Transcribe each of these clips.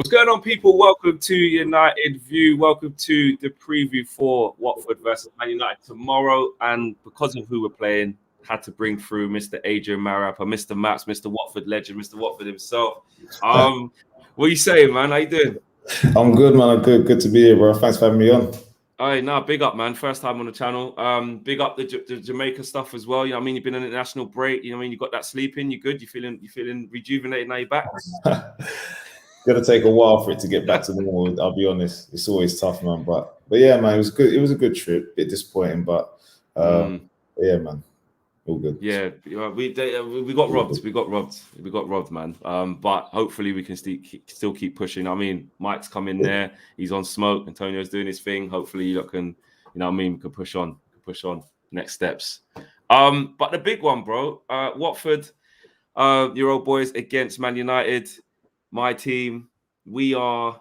What's going on, people? Welcome to United View. Welcome to the preview for Watford versus Man United tomorrow. And because of who we're playing, had to bring through Mr. Adrian Mariappa, Mr. Maps, Mr. Watford legend, Mr. Watford himself. What are you saying, man? How you doing? I'm good, man. I'm good. Good to be here, bro. Thanks for having me on. All right, now big up, man. First time on the channel. Big up the Jamaica stuff as well. You know what I mean? You've been on an international break. You know what I mean? You got that sleep in. You good? You feeling rejuvenated now you're back? Gonna take a while for it to get back to normal. I'll be honest. It's always tough, man. But yeah, man, it was good. It was a good trip. Bit disappointing, but yeah, man. All good. Yeah, we got robbed. We got robbed, man. But hopefully we can still keep pushing. I mean, Mike's coming there. He's on smoke. Antonio's doing his thing. Hopefully you can, you know what I mean, we can push on. Next steps. But the big one, bro. Watford, your old boys against Man United. My team. We are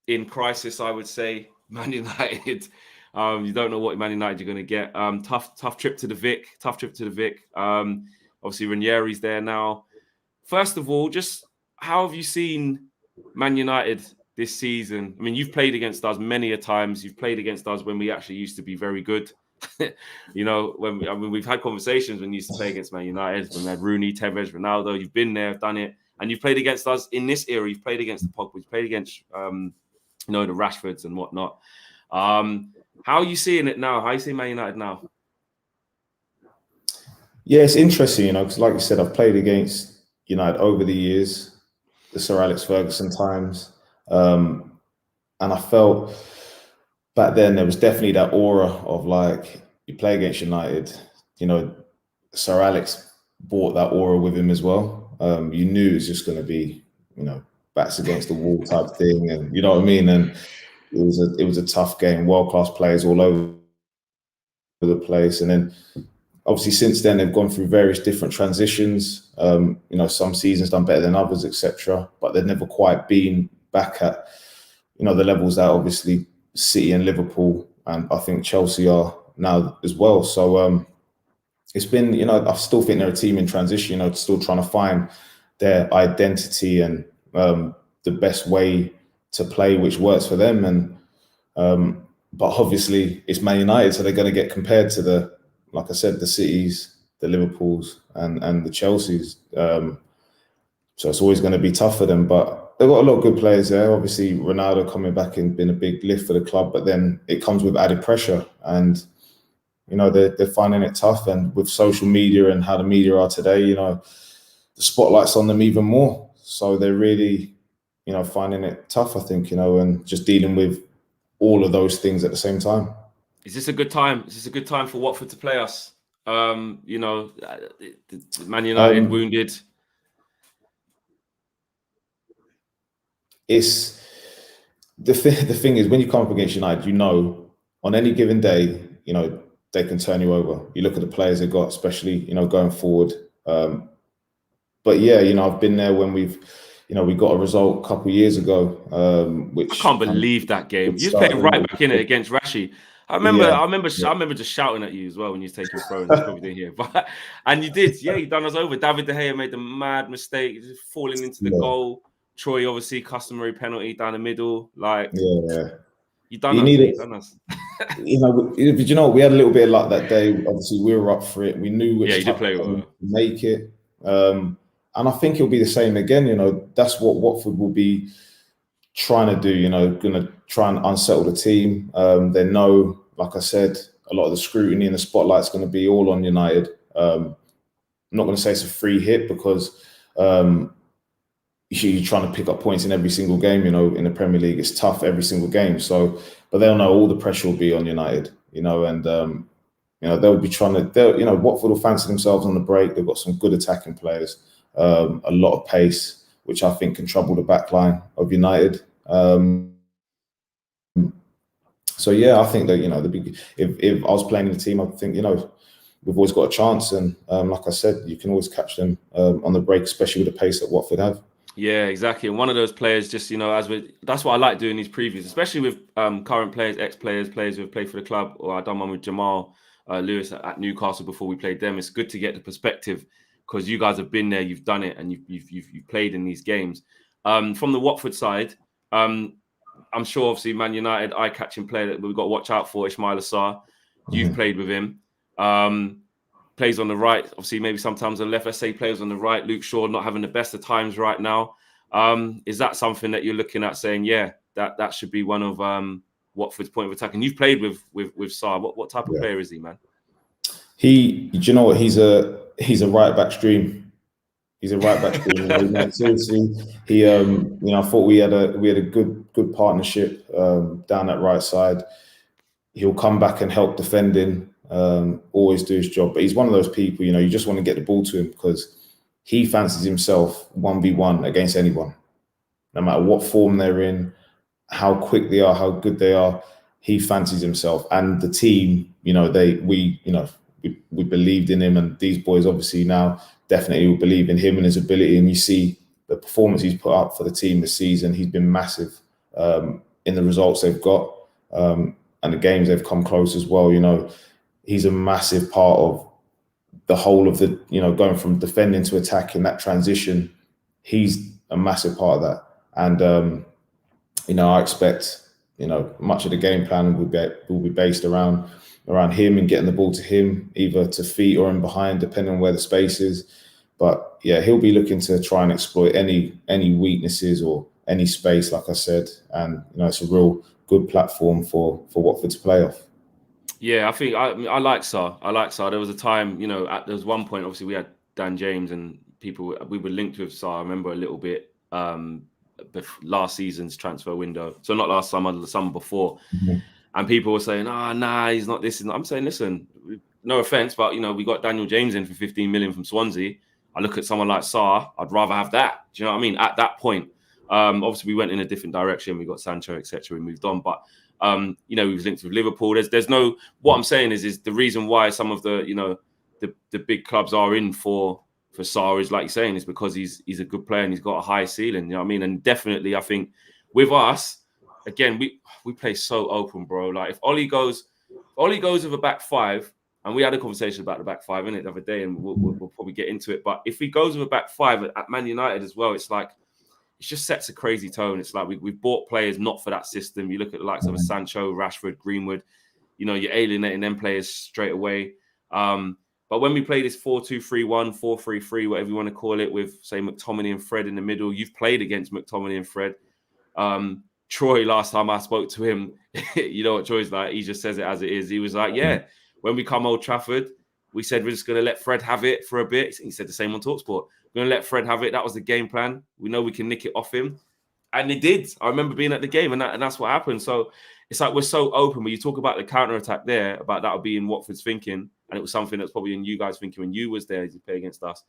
in crisis, I would say. Man United. You don't know what Man United you're going to get. Tough trip to the Vic. Obviously, Ranieri's there now. First of all, just how have you seen Man United this season? I mean, you've played against us many a times. You've played against us when we actually used to be very good. You know, we've had conversations when we used to play against Man United, when we had Rooney, Tevez, Ronaldo. You've been there, done it. And you've played against us in this era. You've played against the Pogba. You've played against, the Rashfords and whatnot. How are you seeing it now? How are you seeing Man United now? Yeah, it's interesting, you know, because like you said, I've played against United over the years, the Sir Alex Ferguson times. And I felt back then there was definitely that aura of like, you play against United, you know, Sir Alex brought that aura with him as well. You knew it was just going to be, you know, backs against the wall type thing. And you know what I mean? And it was a tough game, world-class players all over the place. And then obviously since then they've gone through various different transitions. You know, some seasons done better than others, etc. But they've never quite been back at, you know, the levels that obviously City and Liverpool and I think Chelsea are now as well. So it's been, you know, I still think they're a team in transition, you know, still trying to find their identity and the best way to play which works for them. And but obviously it's Man United, so they're going to get compared to the, like I said, the Cities, the Liverpools and the Chelseas. So it's always going to be tough for them, but they've got a lot of good players there. Obviously Ronaldo coming back and been a big lift for the club, but then it comes with added pressure and you know, they're finding it tough. And with social media and how the media are today, you know, the spotlight's on them even more. So they're really, you know, finding it tough, I think, you know, and just dealing with all of those things at the same time. Is this a good time? Is this a good time for Watford to play us? You know, Man United wounded. It's the thing is when you come up against United, you know, on any given day, you know, they can turn you over. You look at the players they've got, especially, you know, going forward. But yeah, you know, I've been there when we got a result a couple of years ago. Which I can't believe that game. You was playing right back in it against Rashi. I remember just shouting at you as well when you was taking throws. Probably didn't hear, but and you did. Yeah, you done us over. David De Gea made the mad mistake, just falling into the goal. Troy obviously customary penalty down the middle. Like you done us. You know, but you know, we had a little bit of luck that day. Obviously, we were up for it. We knew which time to make it. And I think it'll be the same again. You know, that's what Watford will be trying to do. You know, going to try and unsettle the team. They know, like I said, a lot of the scrutiny and the spotlight's going to be all on United. I'm not going to say it's a free hit because you're trying to pick up points in every single game. You know, in the Premier League, it's tough every single game. So, but they'll know all the pressure will be on United. You know, and you know they'll be trying to. You know, Watford will fancy themselves on the break. They've got some good attacking players, a lot of pace, which I think can trouble the back line of United. So yeah, I think that, you know, if I was playing in the team, I think, you know, we've always got a chance. And like I said, you can always catch them on the break, especially with the pace that Watford have. Yeah, exactly. And one of those players, just, you know, that's what I like doing these previews, especially with current players, ex-players, players who have played for the club. Or I've done one with Jamal Lewis at Newcastle before we played them. It's good to get the perspective because you guys have been there, you've done it, and you've played in these games. From the Watford side, I'm sure obviously Man United eye-catching player that we've got to watch out for, Ismail Assar. You've played with him. Plays on the right, obviously maybe sometimes on the left. Let's say players on the right. Luke Shaw not having the best of times right now. Is that something that you're looking at saying, yeah, that should be one of Watford's point of attack? And you've played with Sarr. What type of player is he, man? Do you know what? He's a right back stream. He's a right back stream. Seriously, I thought we had a good partnership down that right side. He'll come back and help defending. Always do his job, but he's one of those people. You just want to get the ball to him because he fancies himself 1v1 against anyone, no matter what form they're in, how quick they are, how good they are. He fancies himself, and the team. We believed in him, and these boys obviously now definitely will believe in him and his ability. And you see the performance he's put up for the team this season. He's been massive in the results they've got and the games they've come close as well. He's a massive part of the whole of the, going from defending to attacking, that transition. He's a massive part of that. And, I expect, much of the game plan will be based around him and getting the ball to him, either to feet or in behind, depending on where the space is. But yeah, he'll be looking to try and exploit any weaknesses or any space, like I said. And, it's a real good platform for Watford to play off. Yeah, I think I like Sarr. There was a time, there was one point, obviously we had Dan James and we were linked with Sarr. I remember a little bit last season's transfer window. So not last summer, the summer before. Mm-hmm. And people were saying, he's not this. I'm saying, listen, no offense, but, we got Daniel James in for 15 million from Swansea. I look at someone like Sarr, I'd rather have that. Do you know what I mean? At that point, obviously we went in a different direction. We got Sancho, etc. We moved on, but we was linked with Liverpool. There's no. What I'm saying is the reason why some of the the big clubs are in for Sarr is, like you're saying, is because he's a good player and he's got a high ceiling. You know what I mean? And definitely, I think with us, again, we play so open, bro. Like if Ollie goes with a back five, and we had a conversation about the back five in it the other day, and we'll probably get into it. But if he goes with a back five at Man United as well, it's like. It just sets a crazy tone. It's like we've bought players not for that system. You look at the likes of a Sancho, Rashford, Greenwood, you're alienating them players straight away. But when we play this 4-2-3-1, 4-3-3, whatever you want to call it, with, say, McTominay and Fred in the middle, you've played against McTominay and Fred. Troy, last time I spoke to him, you know what Troy's like? He just says it as it is. He was like, yeah, when we come Old Trafford, we said we're just going to let Fred have it for a bit. He said the same on TalkSport. We're going to let Fred have it. That was the game plan. We know we can nick it off him. And he did. I remember being at the game, and that's what happened. So it's like we're so open. When you talk about the counter-attack there, about that would be in Watford's thinking, and it was something that's probably in you guys thinking when you was there to play against us,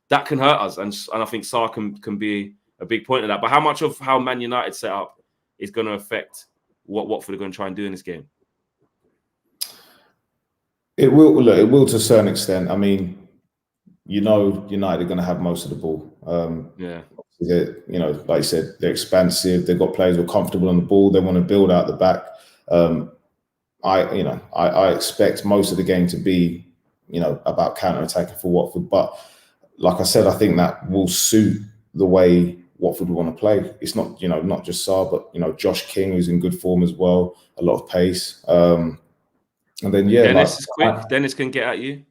that can hurt us. And I think Sarr can be a big point of that. But how much of how Man United set up is going to affect what Watford are going to try and do in this game? It will to a certain extent. I mean, United are going to have most of the ball. Like you said, they're expansive. They've got players who are comfortable on the ball. They want to build out the back. I expect most of the game to be, about counter-attacking for Watford. But like I said, I think that will suit the way Watford want to play. It's not, not just Sarr, but Josh King, who's in good form as well. A lot of pace. And then Dennis is quick. Dennis can get at you.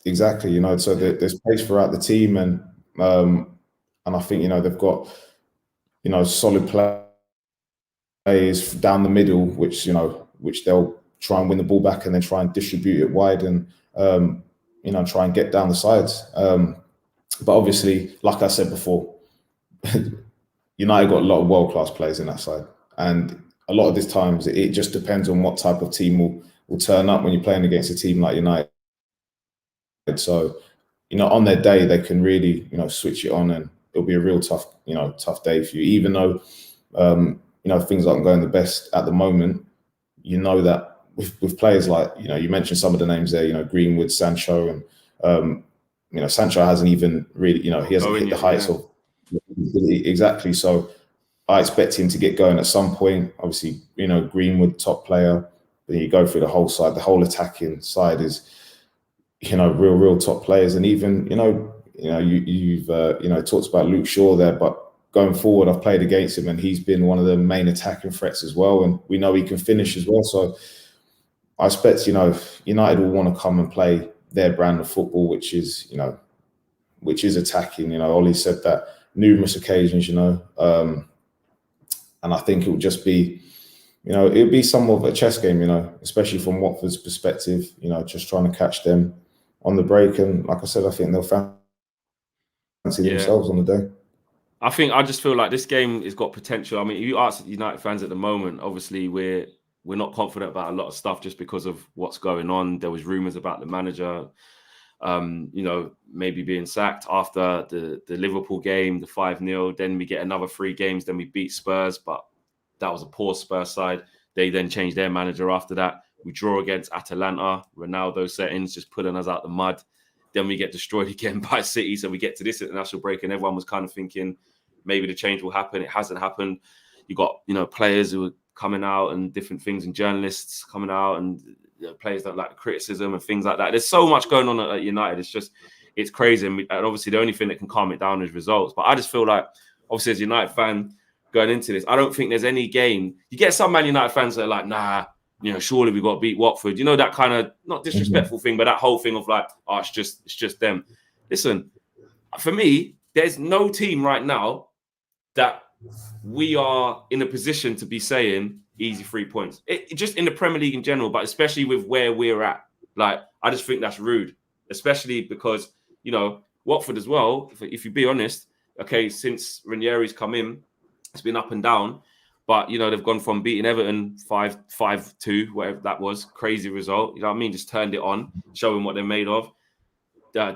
Exactly, so there's pace throughout the team, and I think they've got solid players down the middle, which they'll try and win the ball back and then try and distribute it wide and try and get down the sides. But obviously, like I said before, United got a lot of world-class players in that side, and a lot of these times it just depends on what type of team will turn up when you're playing against a team like United. So, on their day, they can really, switch it on, and it'll be a real tough day for you. Even though, things aren't going the best at the moment, that with players like, you mentioned some of the names there, Greenwood, Sancho, and, Sancho hasn't even really, he hasn't hit the heights of exactly. So I expect him to get going at some point. Obviously, Greenwood, top player. Then you go through the whole side. The whole attacking side is, real top players. And even, you've talked about Luke Shaw there, but going forward, I've played against him, and he's been one of the main attacking threats as well. And we know he can finish as well. So I expect, United will want to come and play their brand of football, which is attacking. Ollie said that numerous occasions. And I think it will just be, it'll be somewhat of a chess game. Especially from Watford's perspective. just trying to catch them on the break. And like I said, I think they'll fancy themselves on the day. I just feel like this game has got potential. I mean, if you ask United fans at the moment, obviously we're not confident about a lot of stuff just because of what's going on. There was rumours about the manager, maybe being sacked after the Liverpool game, the 5-0. Then we get another 3 games. Then we beat Spurs, but that was a poor Spurs side. They then changed their manager after that. We draw against Atalanta. Ronaldo settings just pulling us out the mud. Then we get destroyed again by City. So we get to this international break and everyone was kind of thinking maybe the change will happen. It hasn't happened. You got, players who are coming out and different things, and journalists coming out, and players don't like the criticism and things like that. There's so much going on at United. It's crazy. And obviously the only thing that can calm it down is results. But I just feel like, obviously as a United fan going into this, I don't think there's any game. You get some Man United fans that are like, nah, surely we got to beat Watford. That kind of, not disrespectful thing, but that whole thing of like, oh, it's just them. Listen, for me, there's no team right now that we are in a position to be saying easy 3 points. It just in the Premier League in general, but especially with where we're at. Like, I just think that's rude, especially because, Watford as well, if you be honest, okay, since Ranieri's come in, it's been up and down. But, they've gone from beating Everton 5-2, whatever that was, crazy result. You know what I mean? Just turned it on, showing what they're made of.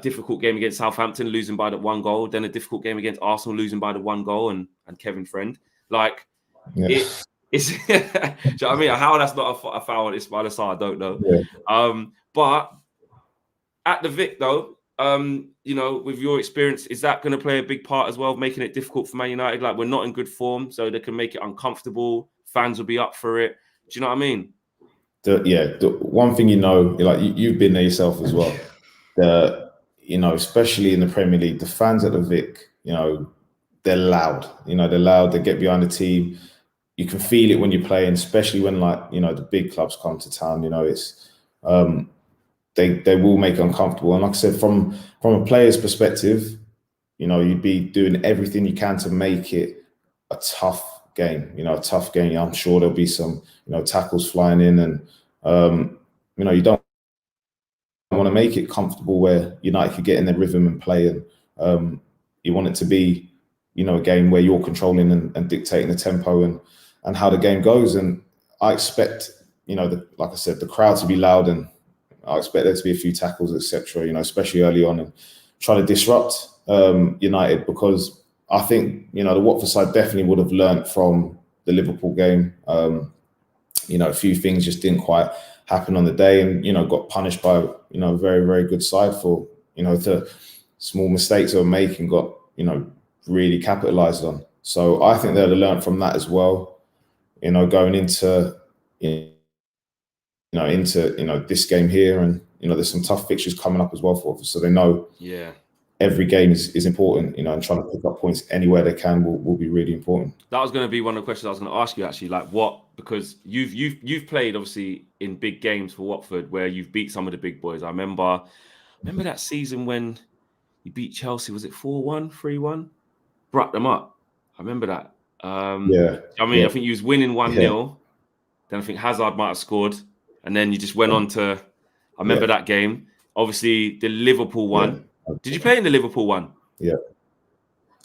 Difficult game against Southampton, losing by the 1 goal. Then a difficult game against Arsenal, losing by the 1 goal, and Kevin Friend. Like, it's do you know what I mean? How that's not a foul on Ismaila Sarr, I don't know. Yeah. But at the Vic, though, with your experience, is that going to play a big part as well, making it difficult for Man United? Like, we're not in good form, so they can make it uncomfortable. Fans will be up for it. Do you know what I mean? The one thing you've been there yourself as well. Especially in the Premier League, the fans at the Vic, they're loud. They're loud. They get behind the team. You can feel it when you're playing, especially when the big clubs come to town. It's they will make it uncomfortable. And like I said, from a player's perspective, you'd be doing everything you can to make it a tough game. I'm sure there'll be some tackles flying in, and you don't want to make it comfortable where United could get in their rhythm and play, and you want it to be a game where you're controlling and dictating the tempo and how the game goes. And I expect like I said, the crowd to be loud, and I expect there to be a few tackles, etc. Especially early on, and try to disrupt United, because I think the Watford side definitely would have learnt from the Liverpool game. A few things just didn't quite happen on the day, and got punished by a very, very good side for the small mistakes they were making, got really capitalized on. So I think they'll have learned from that as well. Going into this game here, and there's some tough fixtures coming up as well for us, so they know every game is important, and trying to pick up points anywhere they can will be really important. That was going to be one of the questions I was going to ask you, actually. Like, because you've played obviously in big games for Watford where you've beat some of the big boys. I remember that season when you beat Chelsea. Was it 4-1, 3-1? Brought them up. I remember that. I think you was winning 1-0. Then I think Hazard might have scored, and then you just went on to. I remember that game. Obviously, the Liverpool one. Did you play in the Liverpool one? Yeah.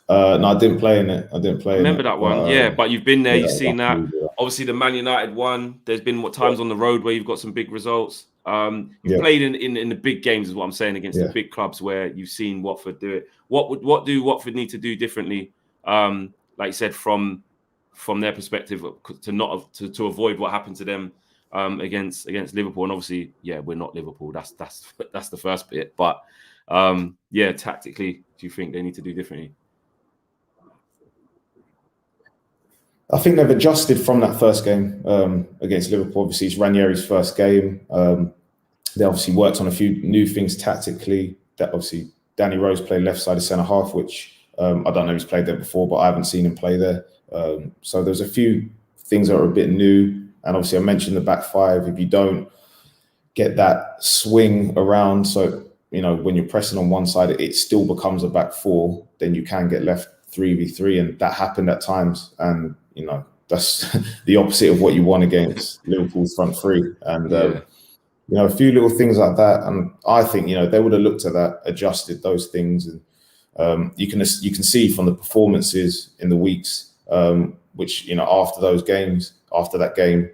No, I didn't play in it. I remember that one. But you've been there. You've seen that. Obviously, the Man United one. There's been times on the road where you've got some big results. You've played in the big games, is what I'm saying, against the big clubs where you've seen Watford do it. What do Watford need to do differently? Like you said, from their perspective, to avoid what happened to them against Liverpool. And obviously, we're not Liverpool. That's the first bit. But tactically, do you think they need to do differently? I think they've adjusted from that first game against Liverpool. Obviously, it's Ranieri's first game. They obviously worked on a few new things tactically. That obviously Danny Rose played left-sided centre-half, which I don't know if he's played there before, but I haven't seen him play there. So there's a few things that are a bit new. And obviously I mentioned the back five. If you don't get that swing around, so, you know, when you're pressing on one side, it still becomes a back four, then you can get left 3v3. And that happened at times. And, you know, that's the opposite of what you want against Liverpool's front three. And, you know, a few little things like that. And I think, you know, they would have looked at that, adjusted those things. And you can see from the performances in the weeks, which, you know, after that game,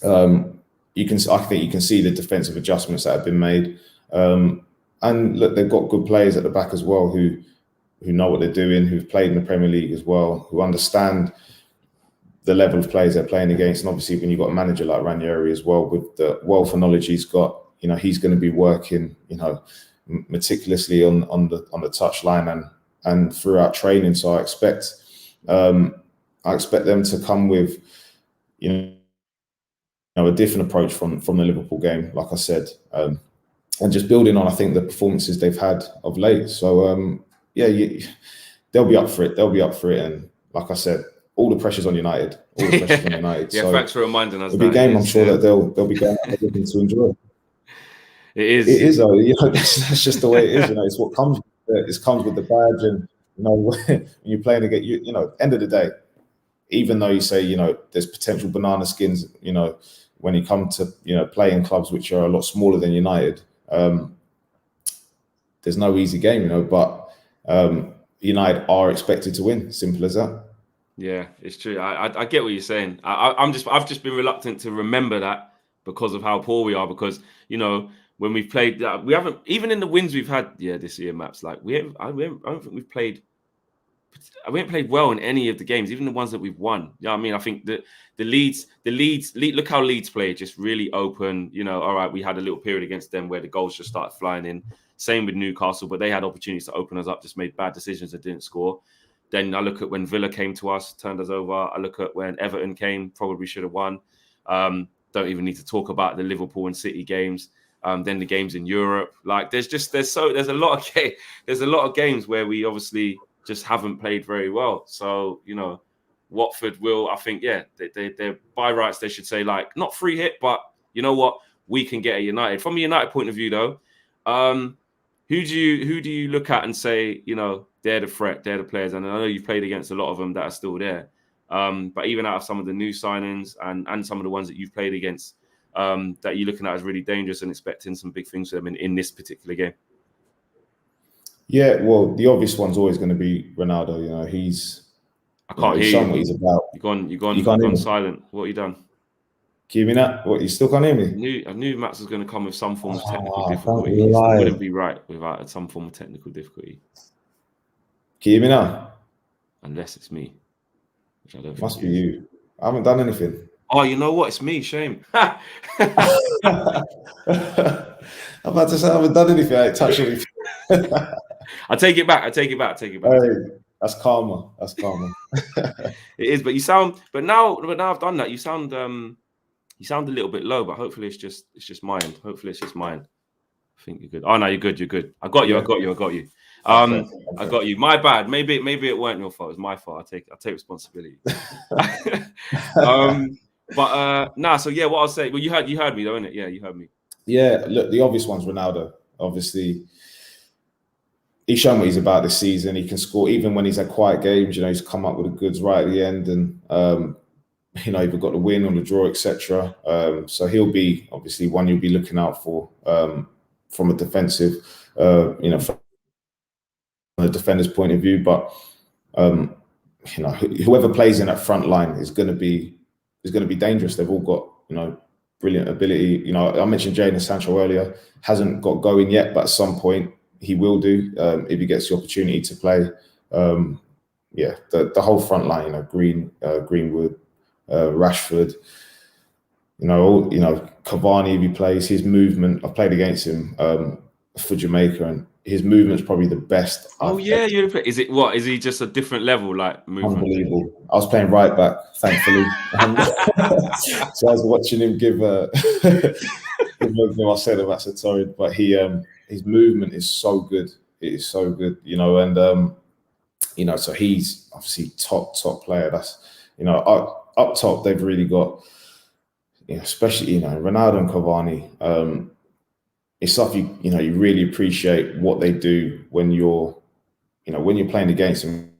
I think you can see the defensive adjustments that have been made. And look, they've got good players at the back as well who know what they're doing, who've played in the Premier League as well, who understand the level of players they're playing against. And obviously, when you've got a manager like Ranieri as well, with the wealth of knowledge he's got, you know, he's going to be working, you know, meticulously on the touchline and throughout training. So I expect them to come with, you know, a different approach from the Liverpool game, like I said, and just building on, I think, the performances they've had of late. So they'll be up for it. And like I said, all the pressure's on United. So thanks for reminding us. It'll be a game I'm sure that they'll be going looking to enjoy. It is. It is, though. You know, that's just the way it is. You know, it's what comes. It comes with the badge, and, you know, when you're playing against, you know, end of the day, even though you say, you know, there's potential banana skins, you know, when you come to, you know, playing clubs which are a lot smaller than United, there's no easy game, you know, but United are expected to win. Simple as that. Yeah, it's true. I get what you're saying. I've just been reluctant to remember that because of how poor we are. Because, you know, when we've played, we haven't, even in the wins we've had this year, Maps, like I don't think we've played. We haven't played well in any of the games, even the ones that we've won. You know what I mean? I think the Leeds, look how Leeds played, just really open. You know, all right, we had a little period against them where the goals just started flying in. Same with Newcastle, but they had opportunities to open us up, just made bad decisions and didn't score. Then I look at when Villa came to us, turned us over. I look at when Everton came, probably should have won. Don't even need to talk about the Liverpool and City games. Then the games in Europe. Like there's a lot of games where we obviously just haven't played very well. So, you know, Watford will, I think, they're by rights, they should say, like, not free hit, but you know what, we can get a United. From a United point of view, though, who do you look at and say, you know, they're the threat, they're the players? And I know you've played against a lot of them that are still there. But even out of some of the new signings and some of the ones that you've played against, that you're looking at as really dangerous and expecting some big things for them in this particular game. Yeah, well, the obvious one's always going to be Ronaldo. You know, I can't hear you. What he's about. You've gone silent. What have you done? Can you hear me now? What, you still can't hear me? I knew Max was going to come with some form of technical difficulty. It wouldn't be right without some form of technical difficulty. Can you hear me now? Unless it's me, which I don't think must be you. I haven't done anything. Oh, you know what? It's me. Shame. I'm about to say I haven't done anything. I ain't touched anything. I take it back. Hey, that's karma. It is, but you sound. But now I've done that. You sound a little bit low, but hopefully it's just mine. I think you're good. Oh no, you're good. I got you. I got you. I got you. My bad. Maybe it weren't your fault. It was my fault. I take responsibility. So yeah, what I'll say. Well, you heard me though, innit? Yeah, you heard me. Yeah, look, the obvious one's Ronaldo. Obviously, he's shown what he's about this season. He can score even when he's had quiet games. You know, he's come up with the goods right at the end, and you know, either got the win or the draw, etc. So he'll be obviously one you'll be looking out for from a defensive, you know, from the defender's point of view. But you know, whoever plays in that front line is going to be dangerous. They've all got, you know, brilliant ability. You know, I mentioned Jadon Sancho earlier, hasn't got going yet, but at some point he will do if he gets the opportunity to play. The whole front line, you know, Greenwood, Rashford, you know, Cavani, if he plays, his movement. I've played against him for Jamaica, and his movement's probably the best. Is it what? Is he just a different level, like movement? Unbelievable. I was playing right back, thankfully. So I was watching him give I said about Satori, but his movement is so good. It is so good, you know, and so he's obviously top player. That's, up top, they've really got, especially, Ronaldo and Cavani. It's stuff you really appreciate what they do when you're playing against them,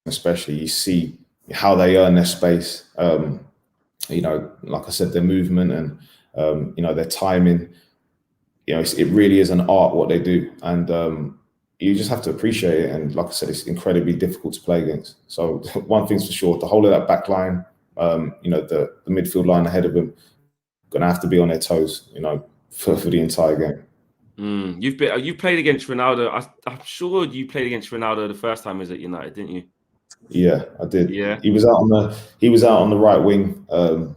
especially. You see how they earn their space. Like I said, their movement and their timing. It really is an art what they do, and you just have to appreciate it. And like I said, it's incredibly difficult to play against. So one thing's for sure: the whole of that back line, the midfield line ahead of them, gonna have to be on their toes, for the entire game. You played against Ronaldo. I'm sure you played against Ronaldo the first time he was at United, didn't you? Yeah, I did. Yeah, he was out on the right wing. For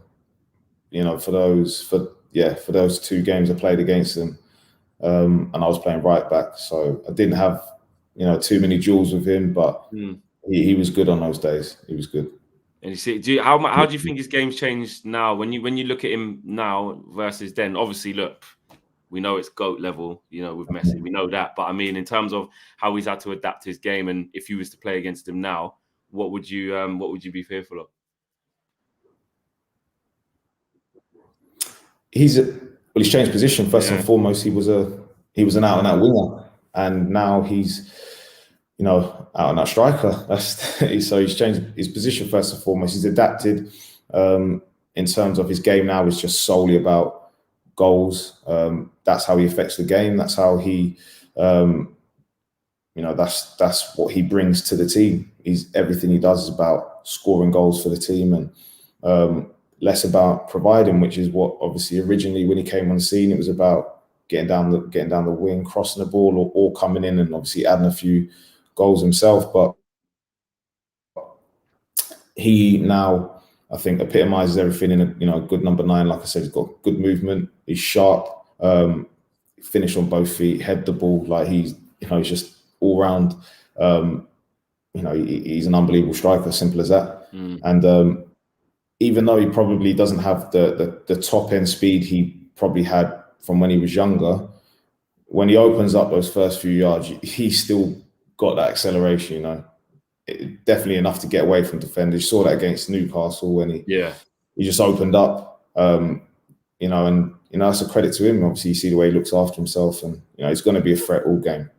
those 2 games I played against him, and I was playing right back, so I didn't have too many duels with him, but he was good on those days. He was good. And you see, how do you think his game's changed now? When you look at him now versus then, obviously, look, we know it's GOAT level, with Messi, we know that. But I mean, in terms of how he's had to adapt his game, and if you was to play against him now, what would you be fearful of? He's changed position first and foremost. He was an out and out winger, and now he's out and out striker. So he's changed his position first and foremost. He's adapted. In terms of his game now, is just solely about goals. That's how he affects the game. That's how he, that's what he brings to the team. Everything he does is about scoring goals for the team, and less about providing, which is what obviously originally when he came on the scene, it was about getting down the wing, crossing the ball, or coming in and obviously adding a few goals himself. But he now, I think, epitomizes everything in a good number 9. Like I said, he's got good movement. He's sharp. Finish on both feet. Head the ball. Like he's just all round. He's an unbelievable striker. Simple as that. And even though he probably doesn't have the top end speed he probably had from when he was younger, when he opens up those first few yards, he's still got that acceleration. Definitely enough to get away from defenders. You saw that against Newcastle when he just opened up. And that's a credit to him. Obviously, you see the way he looks after himself, and he's going to be a threat all game.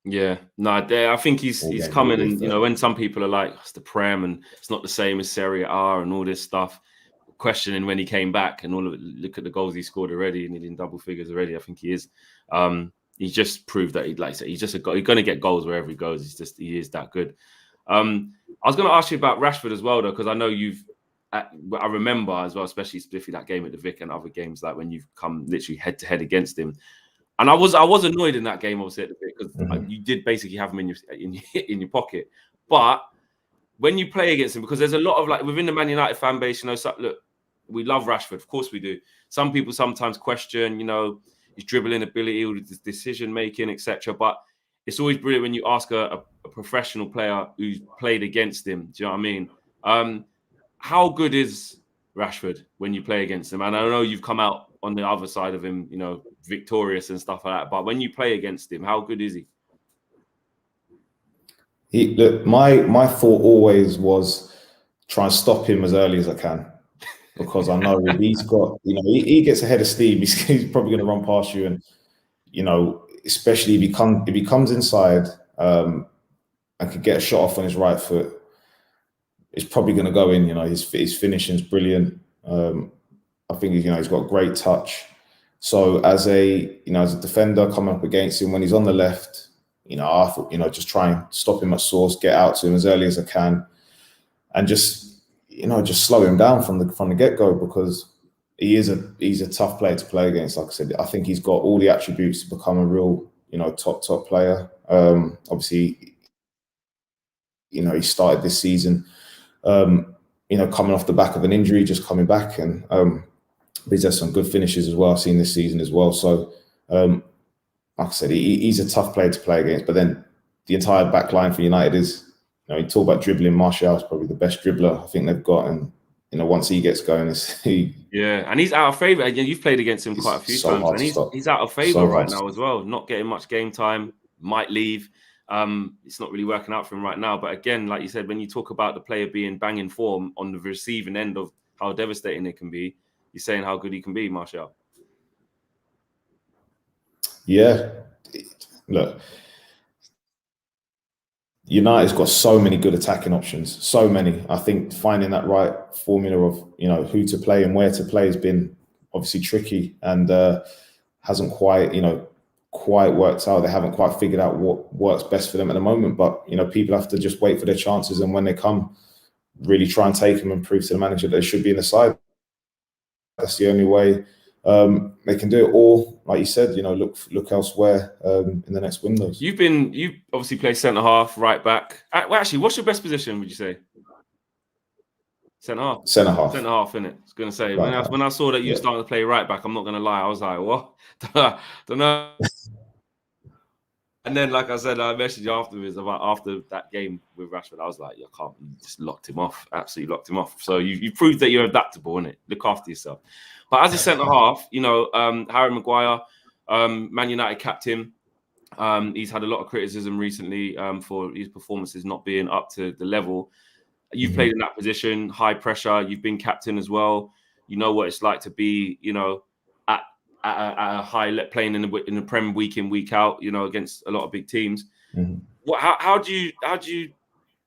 Yeah, no, I think he's coming, and when some people are like, it's the Prem and it's not the same as Serie A and all this stuff, questioning when he came back and all of it. Look at the goals he scored already, and he's in double figures already. I think he is. He just proved that he's just he's going to get goals wherever he goes. He is that good. I was going to ask you about Rashford as well, though, because I know I remember as well, especially that game at the Vic and other games, like when you've come literally head to head against him. And I was annoyed in that game, obviously, at the Vic, because you did basically have him in your pocket. But when you play against him, because there's a lot of within the Man United fan base, look, we love Rashford, of course we do. Some people sometimes question, his dribbling ability, or his decision making, etc. But it's always brilliant when you ask a professional player who's played against him. Do you know what I mean? How good is Rashford when you play against him? And I know you've come out on the other side of him, victorious and stuff like that. But when you play against him, how good is he? Look, my thought always was try and stop him as early as I can, because I know he's got, he gets ahead of steam. He's probably going to run past you, and especially if he comes inside and could get a shot off on his right foot, it's probably going to go in. His finishing's brilliant. I think he's got great touch. So as a defender coming up against him when he's on the left, I thought just try and stop him at source, get out to him as early as I can, and just slow him down from the get go, because he's a tough player to play against. Like I said, I think he's got all the attributes to become a real top player. Obviously, he started this season, coming off the back of an injury, just coming back, and he's had some good finishes as well. I've seen this season as well. So, like I said, he's a tough player to play against. But then the entire back line for United is, you talk about dribbling. Martial's probably the best dribbler I think they've got, and once he gets going, and he's out of favour. You've played against him quite a few times, and he's out of favour right now as well. Not getting much game time, might leave. it's not really working out for him right now. But again, like you said, when you talk about the player being banging form on the receiving end of how devastating it can be, you're saying how good he can be, Martial. Yeah, look, United's got so many good attacking options, so many. I think finding that right formula of who to play and where to play has been obviously tricky and hasn't quite worked out. They haven't quite figured out what works best for them at the moment. But people have to just wait for their chances, and when they come, really try and take them and prove to the manager that they should be in the side. That's the only way they can do it. Or, like you said, look elsewhere in the next windows. You obviously play centre half, right back. Well, actually, what's your best position? Would you say centre half? Centre half. Centre half, innit? I was gonna say when I saw that you started to play right back, I'm not gonna lie, I was like, what? Don't know. And then, like I said, I messaged you afterwards after that game with Rashford. I was like, you just locked him off. Absolutely locked him off. So you proved that you're adaptable, innit? Look after yourself. But as a centre half, Harry Maguire, Man United captain, he's had a lot of criticism recently for his performances not being up to the level. You've played in that position, high pressure. You've been captain as well. You know what it's like to be, at a high playing in the Prem week in, week out, against a lot of big teams. How do you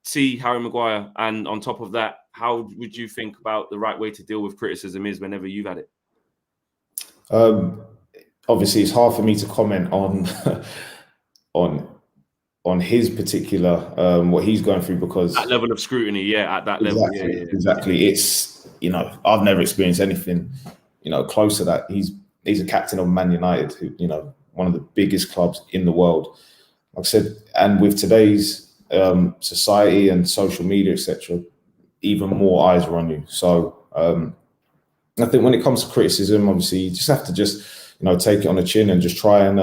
see Harry Maguire? And on top of that, how would you think about the right way to deal with criticism is whenever you've had it? Obviously, it's hard for me to comment on his particular what he's going through, because that level of scrutiny, at that level, exactly. It's I've never experienced anything close to that. He's a captain of Man United, who one of the biggest clubs in the world. Like I said, and with today's society and social media, etc., even more eyes are on you. So I think when it comes to criticism, obviously you just have to take it on the chin and just try and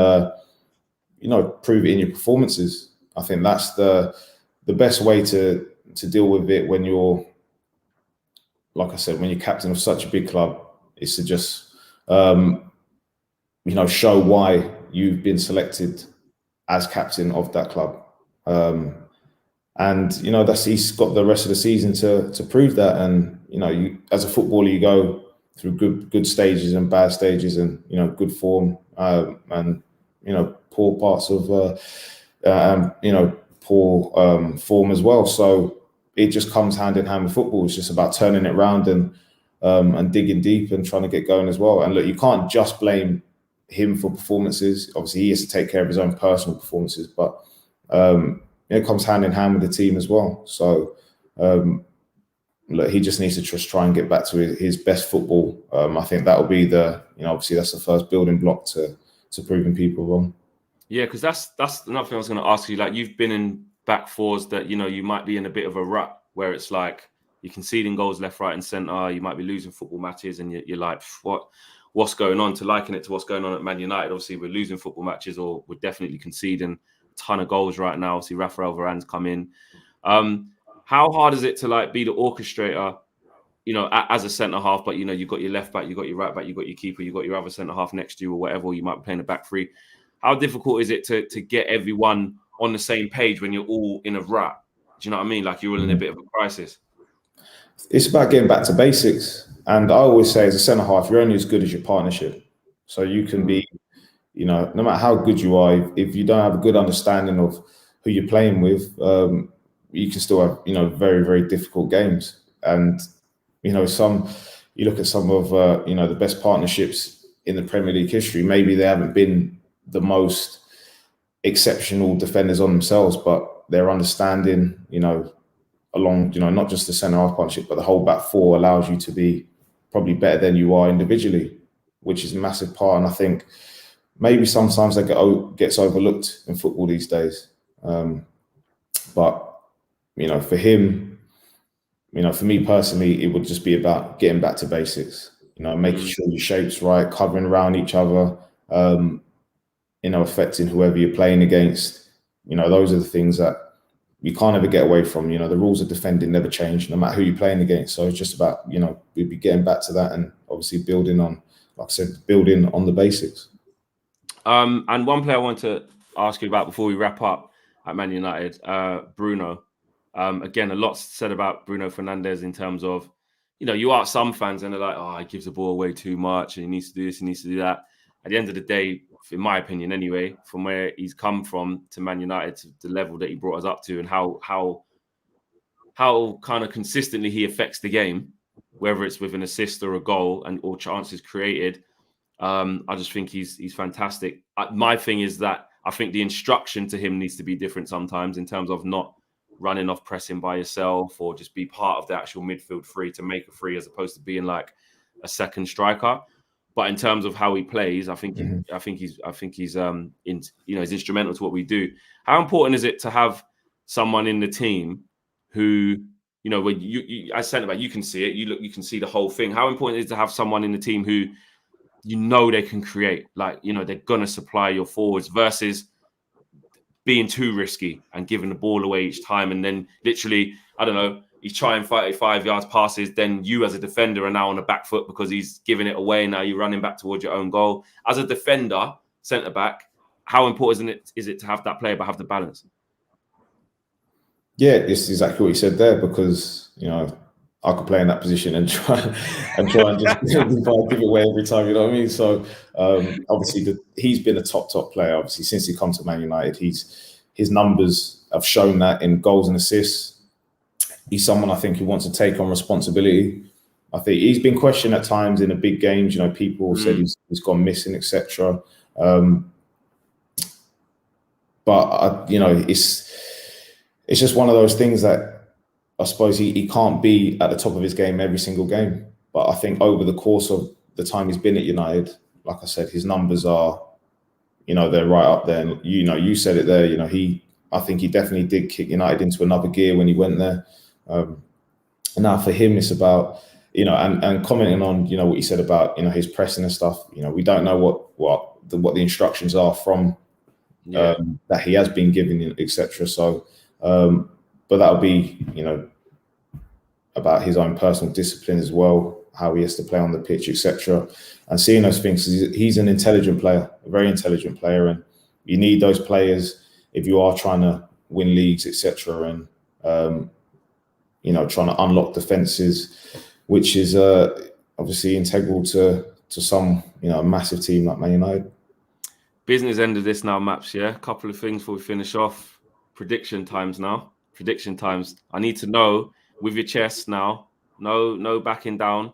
prove it in your performances. I think that's the best way to deal with it when you're, like I said, when you're captain of such a big club, is to just show why you've been selected as captain of that club. And he's got the rest of the season to prove that. And you, as a footballer, you go through good stages and bad stages, and good form and poor parts of poor form as well. So it just comes hand in hand with football. It's just about turning it around and digging deep and trying to get going as well. And look, you can't just blame him for performances. Obviously, he has to take care of his own personal performances, but it comes hand in hand with the team as well. So look, he just needs to just try and get back to his best football. I think that will be obviously that's the first building block to proving people wrong. Yeah, because that's another thing I was going to ask you. Like, you've been in back fours that you might be in a bit of a rut where it's like you're conceding goals left, right, and centre. You might be losing football matches, and you're like, what's going on? To liken it to what's going on at Man United, obviously we're losing football matches, or we're definitely conceding a ton of goals right now. Obviously, Rafael Varane's come in. How hard is it to be the orchestrator, as a centre half, but you've got your left back, you've got your right back, you've got your keeper, you've got your other centre half next to you, or whatever, or you might be playing a back three. How difficult is it to get everyone on the same page when you're all in a rut? Do you know what I mean? Like, you're all in a bit of a crisis. It's about getting back to basics. And I always say, as a centre half, you're only as good as your partnership. So you can be, no matter how good you are, if you don't have a good understanding of who you're playing with, you can still have, very, very difficult games. And, you look at some of, the best partnerships in the Premier League history. Maybe they haven't been the most exceptional defenders on themselves, but their understanding, along, not just the centre half partnership, but the whole back four allows you to be probably better than you are individually, which is a massive part. And I think maybe sometimes that gets overlooked in football these days. But, for him, for me personally, it would just be about getting back to basics, making sure your shape's right, covering around each other, affecting whoever you're playing against. Those are the things that you can't ever get away from. The rules of defending never change, no matter who you're playing against. So it's just about, we'd be getting back to that, and obviously building on, like I said, building on the basics. And one player I want to ask you about before we wrap up, at Man United, Bruno. Again, a lot said about Bruno Fernandes in terms of, you ask some fans and they're like, oh, he gives the ball away too much and he needs to do this, he needs to do that. At the end of the day, in my opinion anyway, from where he's come from to Man United, to the level that he brought us up to, and how kind of consistently he affects the game, whether it's with an assist or a goal or chances created, I just think he's fantastic. My thing is that I think the instruction to him needs to be different sometimes, in terms of not running off pressing by yourself, or just be part of the actual midfield three to make a free, as opposed to being like a second striker. But in terms of how he plays, I think he's he's instrumental to what we do. How important is it to have someone in the team who, when you as centre back, you can see it, you can see the whole thing. How important is it to have someone in the team who they can create, like, they're gonna supply your forwards, versus being too risky and giving the ball away each time, and then literally, I don't know, he's trying 35 yards passes, then you as a defender are now on the back foot because he's giving it away. Now you're running back towards your own goal. As a defender, centre back, how important is it to have that player but have the balance? Yeah, it's exactly what you said there, because I could play in that position and try and just give it away every time. You know what I mean? So obviously he's been a top player. Obviously, since he come to Man United, his numbers have shown that in goals and assists. He's someone I think who wants to take on responsibility. I think he's been questioned at times in the big games. People said he's gone missing, etc. But it's just one of those things that I suppose he can't be at the top of his game every single game. But I think over the course of the time he's been at United, like I said, his numbers are, they're right up there. And you said it there. I think he definitely did kick United into another gear when he went there. And now for him, it's about, and commenting on, what you said about, his pressing and stuff. We don't know what the instructions are from that he has been given, etc. So, but that'll be, about his own personal discipline as well, how he has to play on the pitch, etc. And seeing those things, he's an intelligent player, a very intelligent player, and you need those players if you are trying to win leagues, etc. And trying to unlock defenses, which is obviously integral to some a massive team like Man United. Business end of this now, Maps. Yeah, a couple of things before we finish off. Prediction times now. Prediction times. I need to know, with your chest now. No backing down.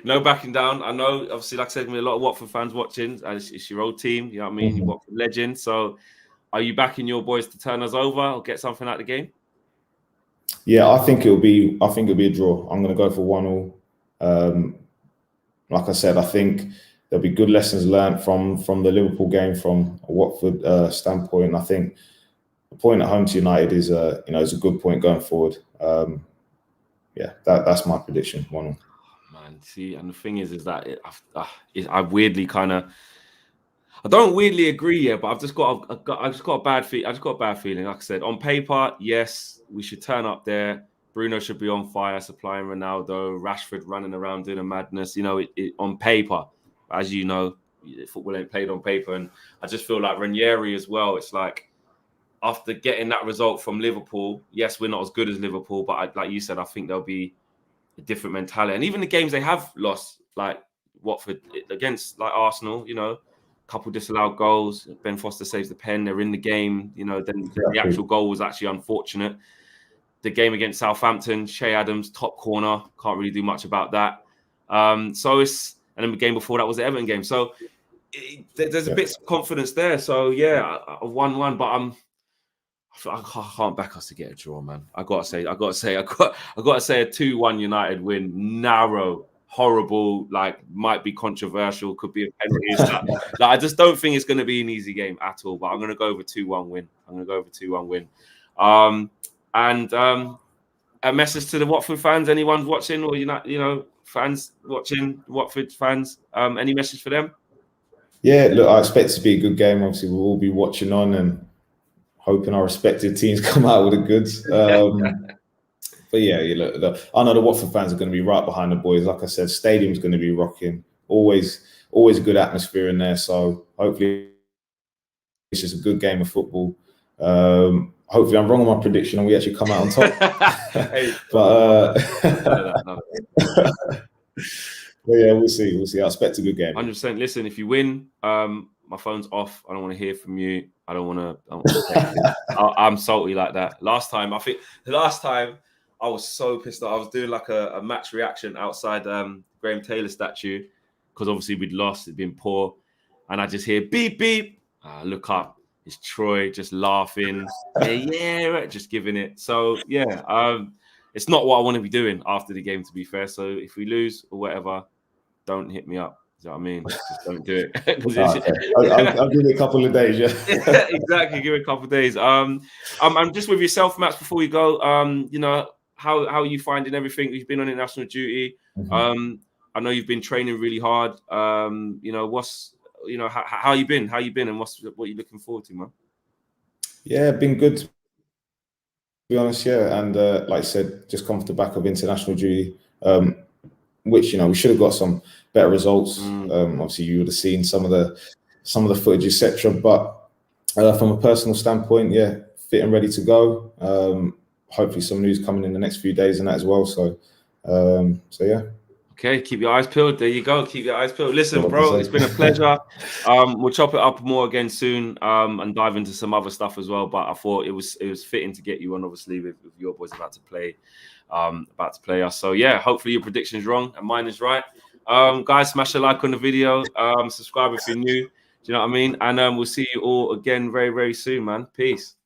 No backing down. I know, obviously, like I said, a lot of Watford fans watching. It's your old team. You know what I mean? You're Watford legend. So, are you backing your boys to turn us over or get something out of the game? Yeah, I think it'll be a draw. I'm going to go for 1-1. Like I said, I think there'll be good lessons learned from the Liverpool game from a Watford standpoint. I think the point at home to United is is a good point going forward. That's my prediction. 1-1. Man, see, and the thing is that I weirdly I don't weirdly agree, but I've just got a bad feeling. Like I said, on paper, yes, we should turn up there. Bruno should be on fire, supplying Ronaldo, Rashford running around doing a madness. On paper, as you know, football ain't played on paper, and I just feel like Ranieri as well. It's like, after getting that result from Liverpool, yes, we're not as good as Liverpool, but like you said, I think there'll be a different mentality. And even the games they have lost, like Watford against like Arsenal, a couple disallowed goals. Ben Foster saves the pen. They're in the game. Then the actual goal was actually unfortunate. The game against Southampton, Shea Adams, top corner. Can't really do much about that. And then the game before that was the Everton game. So there's a bit of confidence there. So yeah, a 1-1, but I can't back us to get a draw, man. I gotta say a 2-1 United win. Narrow, horrible, might be controversial, could be a penalty. I just don't think it's going to be an easy game at all. But I'm going to go over 2-1 win. And a message to the Watford fans. Anyone watching, or fans watching, Watford fans. Any message for them? Yeah, look, I expect it to be a good game. Obviously, we'll all be watching on and hoping our respective teams come out with the goods. But yeah, I know the Watford fans are going to be right behind the boys. Like I said, stadium's going to be rocking. Always a good atmosphere in there. So hopefully it's just a good game of football. Hopefully I'm wrong on my prediction and we actually come out on top. Hey, but no. But yeah, we'll see. I expect a good game. 100%. Listen, if you win, my phone's off. I don't want to hear from you. I don't want to. I'm salty like that. Last time I was so pissed off. I was doing like a match reaction outside Graham Taylor statue because obviously we'd lost. It'd been poor, and I just hear beep beep. I look up. It's Troy just laughing. Yeah, just giving it. So yeah, it's not what I want to be doing after the game, to be fair. So if we lose or whatever, don't hit me up. You know what I mean? Just don't do it. Okay. I'll give you a couple of days, yeah. Exactly, give it a couple of days. I'm just with yourself, Max, before we go. You know, how are you finding everything? You've been on international duty. Mm-hmm. I know you've been training really hard. You know, how you been? How you been, and what you looking forward to, man? Yeah, been good, to be honest, yeah. And like I said, just come off the back of international duty, which, you know, we should have got some better results. Obviously, you would have seen some of the footage, etc. But from a personal standpoint, yeah, fit and ready to go. Hopefully, some news coming in the next few days and that as well. So yeah. Okay, keep your eyes peeled. There you go. Keep your eyes peeled. Listen, bro, it's been a pleasure. We'll chop it up more again soon and dive into some other stuff as well. But I thought it was fitting to get you on, obviously, with your boys about to play us. So yeah, hopefully your prediction's wrong and mine is right. Guys, smash a like on the video. Subscribe if you're new. Do you know what I mean? And we'll see you all again very, very soon, man. Peace.